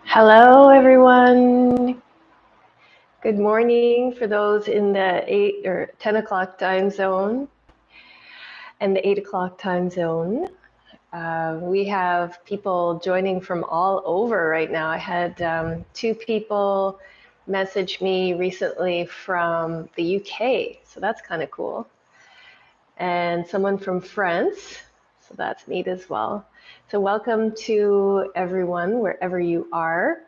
Hello, everyone. Good morning for those in the 8 or 10 o'clock time zone and the 8 o'clock time zone. We have people joining from all over right now. I had two people message me recently from the UK, so that's kind of cool. And someone from France, so that's neat as well. So welcome to everyone, wherever you are.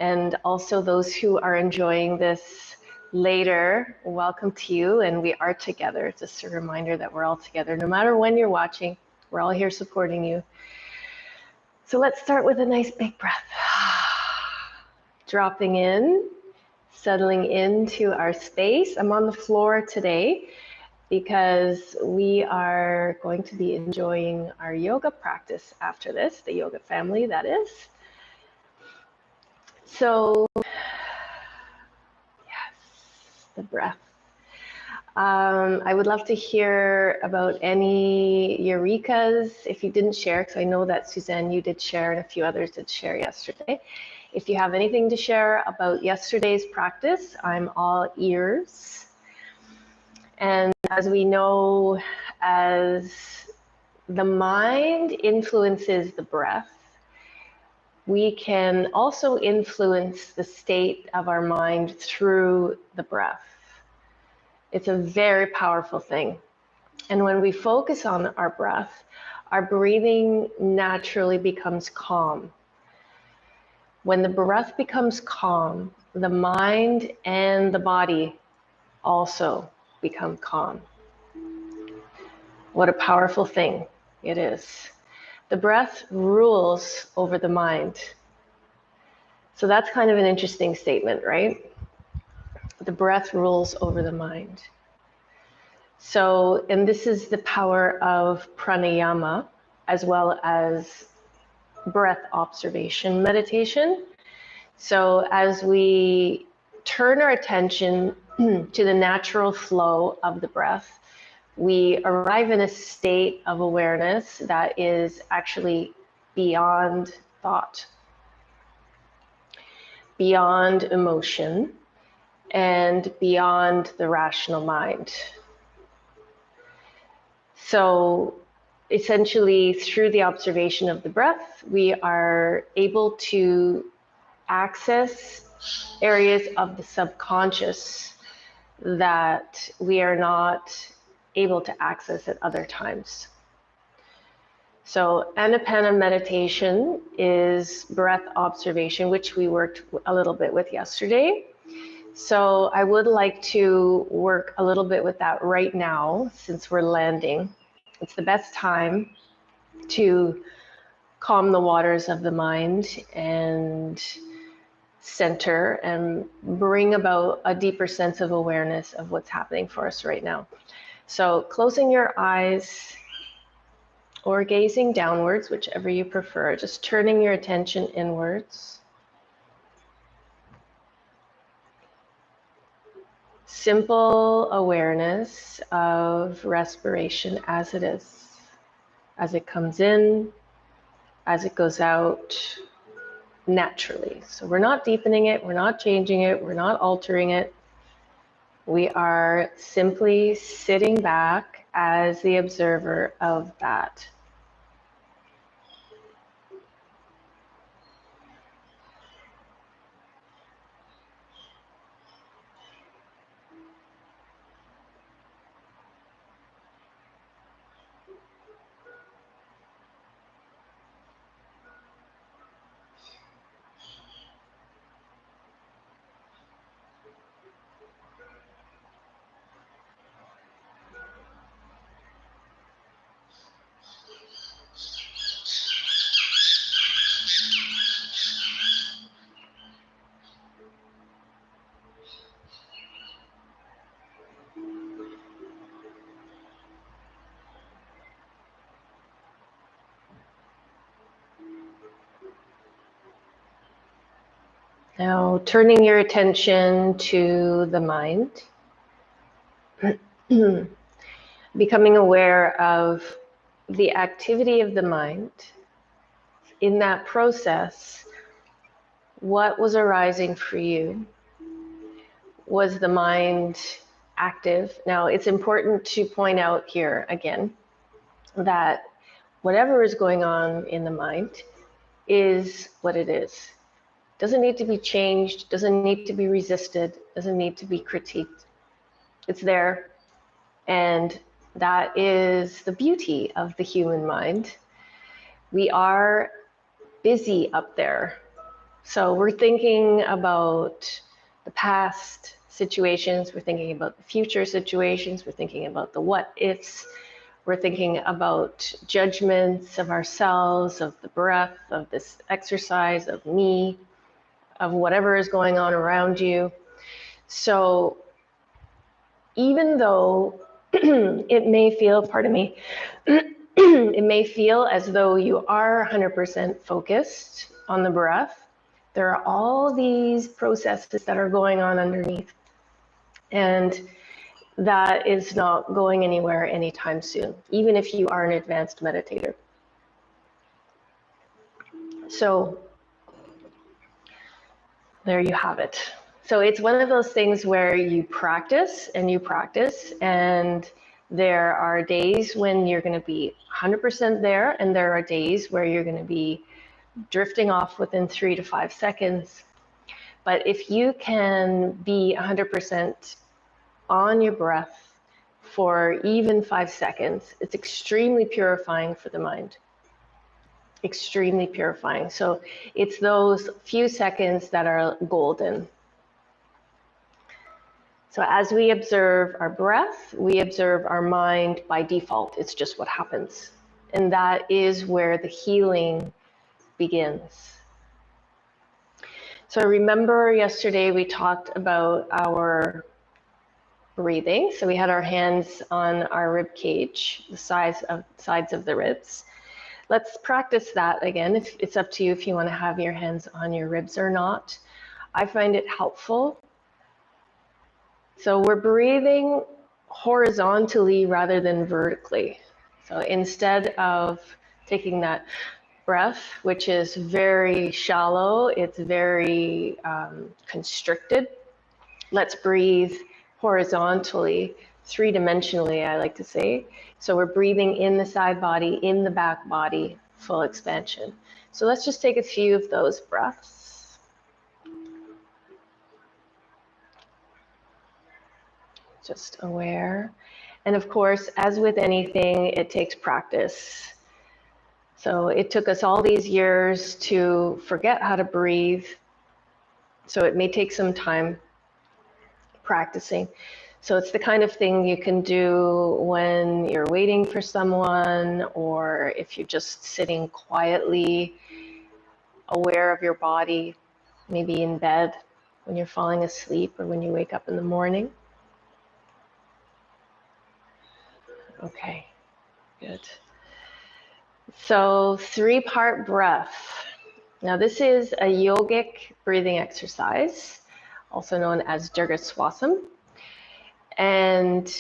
And also those who are enjoying this later, welcome to you. And we are together. Just a reminder that we're all together. No matter when you're watching, we're all here supporting you. So let's start with a nice big breath. Dropping in, settling into our space. I'm on the floor today because we are going to be enjoying our yoga practice after this, the yoga family, that is. So, yes, the breath. I would love to hear about any eurekas if you didn't share, because I know that Suzanne, you did share, and a few others did share yesterday. If you have anything to share about yesterday's practice, I'm all ears. And as we know, as the mind influences the breath, we can also influence the state of our mind through the breath. It's a very powerful thing. And when we focus on our breath, our breathing naturally becomes calm. When the breath becomes calm, the mind and the body also become calm. What a powerful thing it is. The breath rules over the mind. So that's kind of an interesting statement, right? The breath rules over the mind. So, and this is the power of pranayama, as well as breath observation meditation. So as we turn our attention to the natural flow of the breath, we arrive in a state of awareness that is actually beyond thought, beyond emotion, and beyond the rational mind. So essentially, through the observation of the breath, we are able to access areas of the subconscious that we are not able to access at other times. So Anapana meditation is breath observation, which we worked a little bit with yesterday. So I would like to work a little bit with that right now, since we're landing. It's the best time to calm the waters of the mind and center and bring about a deeper sense of awareness of what's happening for us right now. So closing your eyes or gazing downwards, whichever you prefer, just turning your attention inwards. Simple awareness of respiration as it is, as it comes in, as it goes out naturally. So we're not deepening it, we're not changing it, we're not altering it. We are simply sitting back as the observer of that. Now, turning your attention to the mind, becoming aware of the activity of the mind. In that process, what was arising for you? Was the mind active? Now, it's important to point out here again that whatever is going on in the mind is what it is. Doesn't need to be changed, doesn't need to be resisted, doesn't need to be critiqued. It's there. And that is the beauty of the human mind. We are busy up there. So we're thinking about the past situations, we're thinking about the future situations, we're thinking about the what ifs, we're thinking about judgments of ourselves, of the breath, of this exercise, of me, of whatever is going on around you. So even though it may feel, pardon me, it may feel as though you are 100% focused on the breath, there are all these processes that are going on underneath. And that is not going anywhere anytime soon, even if you are an advanced meditator. So there you have it. So it's one of those things where you practice, and there are days when you're going to be 100% there, and there are days where you're going to be drifting off within 3 to 5 seconds. But if you can be 100% on your breath for even 5 seconds, it's extremely purifying for the mind. Extremely purifying. So it's those few seconds that are golden. So as we observe our breath, we observe our mind by default. It's just what happens. And that is where the healing begins. So remember yesterday we talked about our breathing. So we had our hands on our rib cage, the sides of the ribs. Let's practice that again. It's up to you if you want to have your hands on your ribs or not. I find it helpful. So we're breathing horizontally rather than vertically. So instead of taking that breath, which is very shallow, it's very constricted, let's breathe horizontally, three-dimensionally, I like to say. So we're breathing in the side body, in the back body, full expansion. So let's just take a few of those breaths. Just aware. And of course, as with anything, it takes practice. So it took us all these years to forget how to breathe. So it may take some time practicing. So it's the kind of thing you can do when you're waiting for someone, or if you're just sitting quietly, aware of your body, maybe in bed when you're falling asleep or when you wake up in the morning. Okay, good. So 3-part breath. Now this is a yogic breathing exercise, also known as Dirghaswasam. And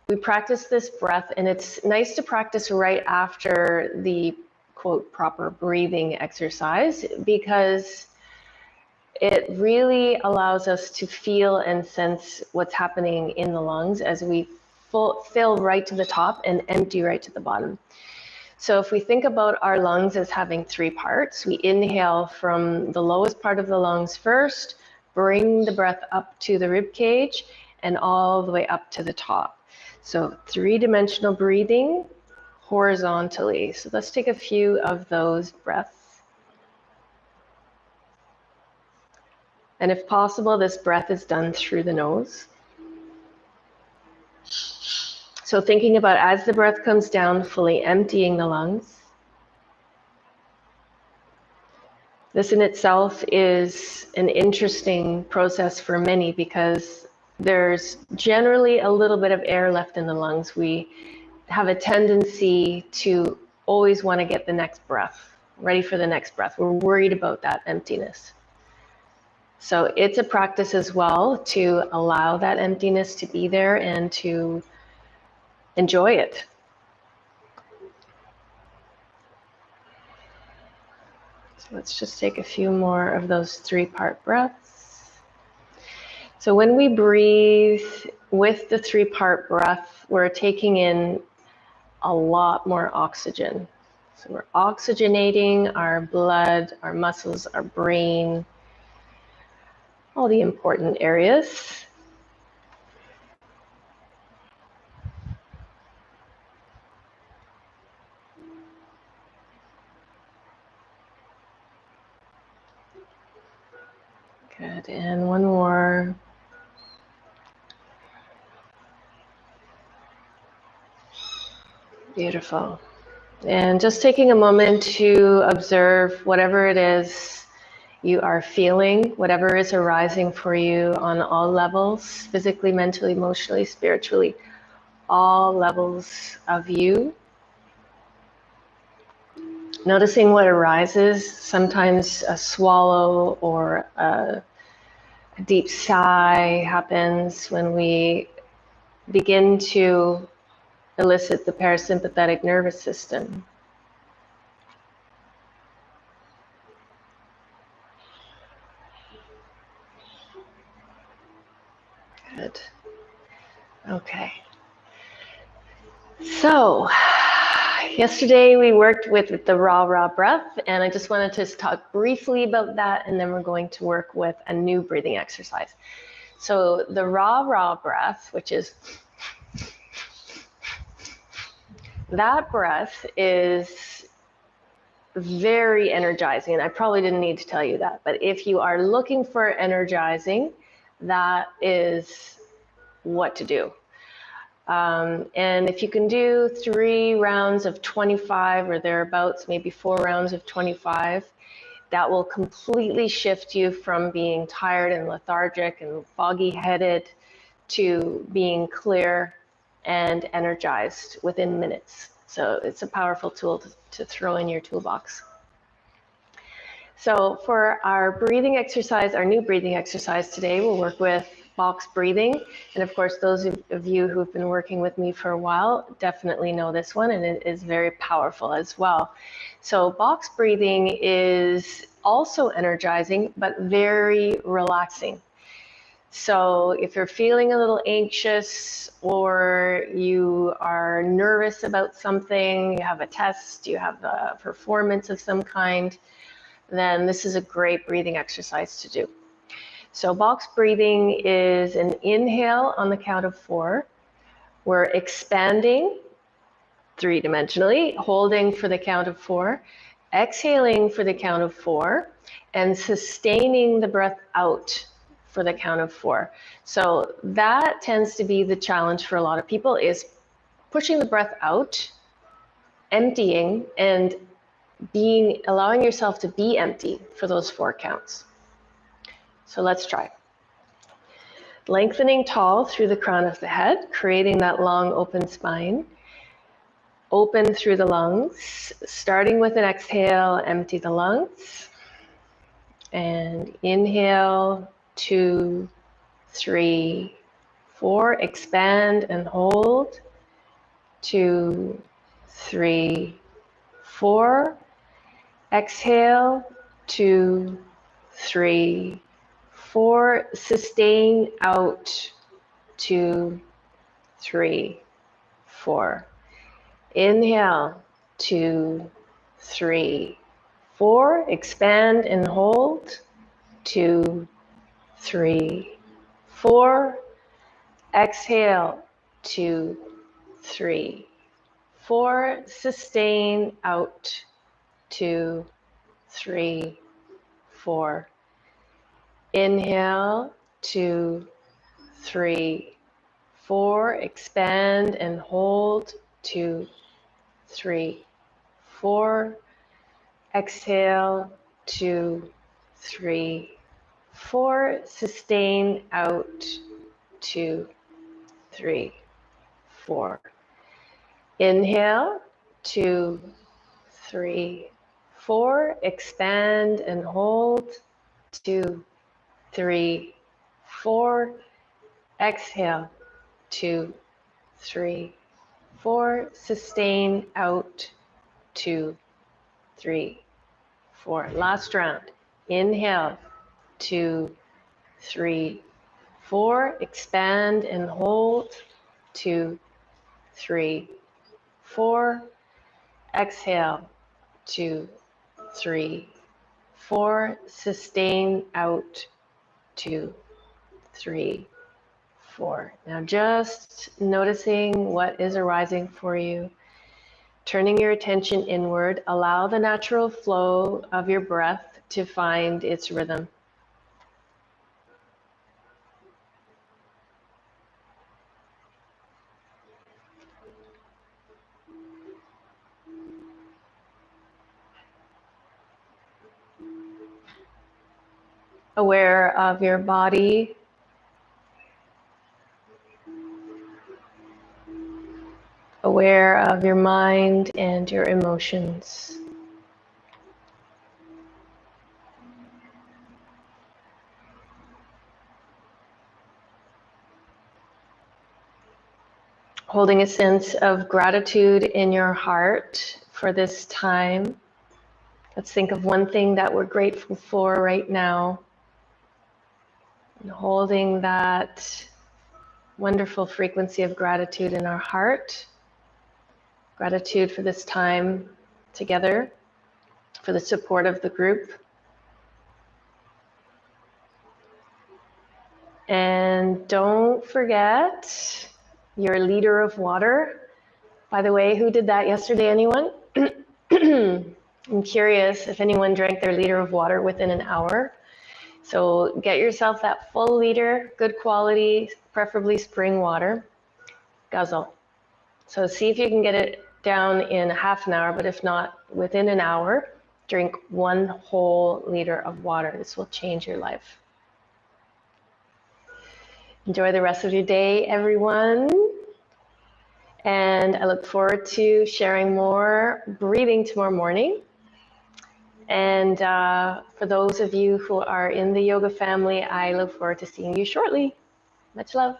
we practice this breath, and it's nice to practice right after the quote proper breathing exercise, because it really allows us to feel and sense what's happening in the lungs as we fill right to the top and empty right to the bottom. So if we think about our lungs as having 3 parts, we inhale from the lowest part of the lungs first, bring the breath up to the rib cage, and all the way up to the top. So 3-dimensional breathing horizontally. So let's take a few of those breaths. And if possible, this breath is done through the nose. So thinking about as the breath comes down, fully emptying the lungs. This in itself is an interesting process for many, because there's generally a little bit of air left in the lungs. We have a tendency to always want to get the next breath, ready for the next breath. We're worried about that emptiness. So it's a practice as well to allow that emptiness to be there and to enjoy it. Let's just take a few more of those 3-part breaths. So when we breathe with the 3-part breath, we're taking in a lot more oxygen. So we're oxygenating our blood, our muscles, our brain, all the important areas. Good, and one more. Beautiful. And just taking a moment to observe whatever it is you are feeling, whatever is arising for you on all levels, physically, mentally, emotionally, spiritually, all levels of you. Noticing what arises, sometimes a swallow or a deep sigh happens when we begin to elicit the parasympathetic nervous system. Good. Okay. So, yesterday we worked with the raw breath, and I just wanted to talk briefly about that, and then we're going to work with a new breathing exercise. So the raw breath, which is, that breath is very energizing, and I probably didn't need to tell you that, but if you are looking for energizing, that is what to do. And if you can do 3 rounds of 25 or thereabouts, maybe 4 rounds of 25, that will completely shift you from being tired and lethargic and foggy-headed to being clear and energized within minutes. So it's a powerful tool to throw in your toolbox. So for our breathing exercise, our new breathing exercise today, we'll work with box breathing. And of course, those of you who've been working with me for a while definitely know this one, and it is very powerful as well. So box breathing is also energizing, but very relaxing. So if you're feeling a little anxious or you are nervous about something, you have a test, you have a performance of some kind, then this is a great breathing exercise to do. So box breathing is an inhale on the count of 4. We're expanding 3-dimensionally, holding for the count of 4, exhaling for the count of 4, and sustaining the breath out for the count of 4. So that tends to be the challenge for a lot of people, is pushing the breath out, emptying, and allowing yourself to be empty for those 4 counts. So let's try. Lengthening tall through the crown of the head, creating that long open spine. Open through the lungs, starting with an exhale, empty the lungs. And inhale, 2, 3, 4, expand and hold. 2, 3, 4. Exhale, 2, 3, 4. Sustain out, 2, 3, 4. Inhale, 2, 3, 4. Expand and hold. 2, 3, 4. Exhale, 2, 3, 4. Sustain out. 2, 3, 4. Inhale, 2, 3, 4. Expand and hold. 2, 3, 4. Exhale, 2, 3, 4. Sustain out. 2, 3, 4. Inhale, 2, 3, 4. Expand and hold. 2, 3, 4. Exhale, 2, 3, 4. Sustain out. 2, 3, 4. Last round. Inhale, 2, 3, 4. Expand and hold, 2, 3, 4. Exhale, 2, 3, 4. Sustain out, 2, 3, 4. Now just noticing what is arising for you. Turning your attention inward, allow the natural flow of your breath to find its rhythm. Aware of your body, aware of your mind and your emotions. Holding a sense of gratitude in your heart for this time. Let's think of one thing that we're grateful for right now. And holding that wonderful frequency of gratitude in our heart. Gratitude for this time together, for the support of the group. And don't forget your liter of water. By the way, who did that yesterday? Anyone? I'm curious if anyone drank their liter of water within an hour. So get yourself that full liter, good quality, preferably spring water. Guzzle. So see if you can get it down in half an hour, but if not, within an hour, drink 1 whole liter of water. This will change your life. Enjoy the rest of your day, everyone. And I look forward to sharing more breathing tomorrow morning. And for those of you who are in the yoga family, I look forward to seeing you shortly. Much love.